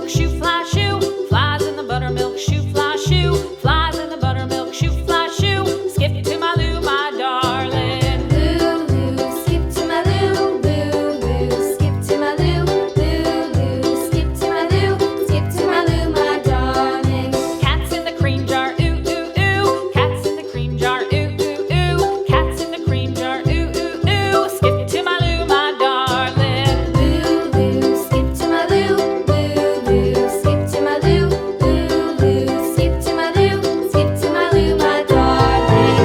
buttermilk shoe, fly shoe. Flies in the buttermilk shoe, fly shoe. Flies in the buttermilk shoe, fly shoe. Skip to my Lou, my darling. Lulu, skip to my Lou, Lulu, skip to my Lou, Lulu, skip to my Lou, skip to my Lou, my darling. Cats in the cream jar, ooh, ooh, ooh. Cats in the cream jar, ooh, ooh, ooh. Cats in the cream jar, ooh, ooh, ooh. Skip to my Lou, my darling. Lulu, skip to my Lou, Lulu, skip to my Lou, Lulu, skip to my Lou, skip to my Lou, my darling.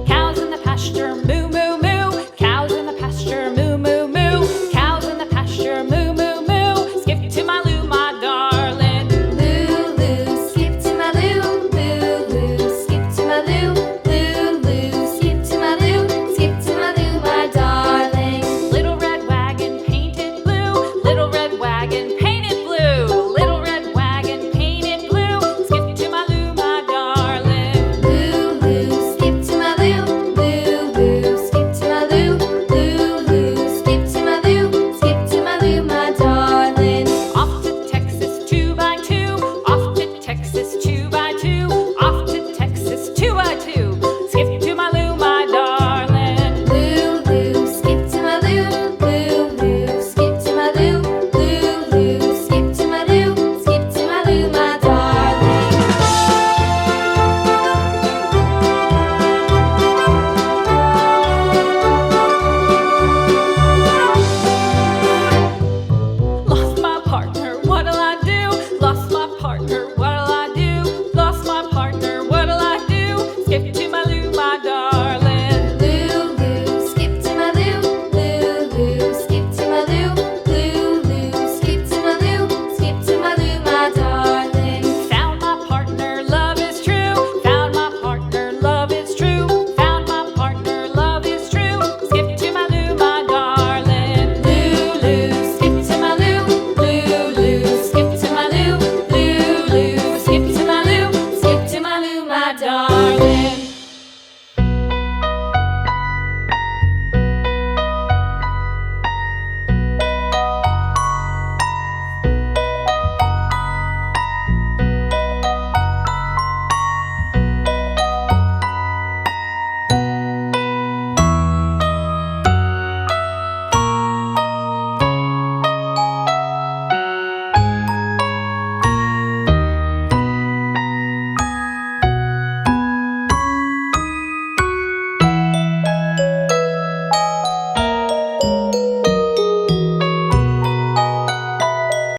Cows in the pasture, moo, moo, moo. Cows in the pasture, moo, moo, moo. Cows in the pasture, moo, moo, moo. Skip to my Lou, my darling. Lulu, skip to my Lou, Lulu, skip to my Lou, Lulu, skip to my Lou, skip to my Lou, my darling. Little red wagon painted blue. Little red wagon painted blue. Little red wagon painted blue. Skip to my Lou, my darling. Lulu, skip to my Lou, Lulu, skip to my Lou, Lulu, skip to my Lou, skip to my Lou, my darling. Off to Texas 2x2. Off to Texas 2x2. Off to Texas 2x2. Skip to my Lou, my darling. Lulu, skip to my Lou, Lulu, skip to my Lou, Lulu, skip to my Lou, skip to my Lou, my darling. Lost my partner, what'll I do? Lost my partner, what'll I do? Lost my partner, what'll I do? Skip to my Lou, my darling. Lulu, skip to my Lou, Lulu, skip to my Lou, Lulu, skip to my Lou, skip to my Lou, my darling. Found my partner, love is true. Found my partner, love is true. Found my partner, love is true. Skip to my Lou, my darling. Lulu, skip to my Lou, Lulu, skip to my Lou, Lulu, skip to my Lou, skip to my Lou, my darling.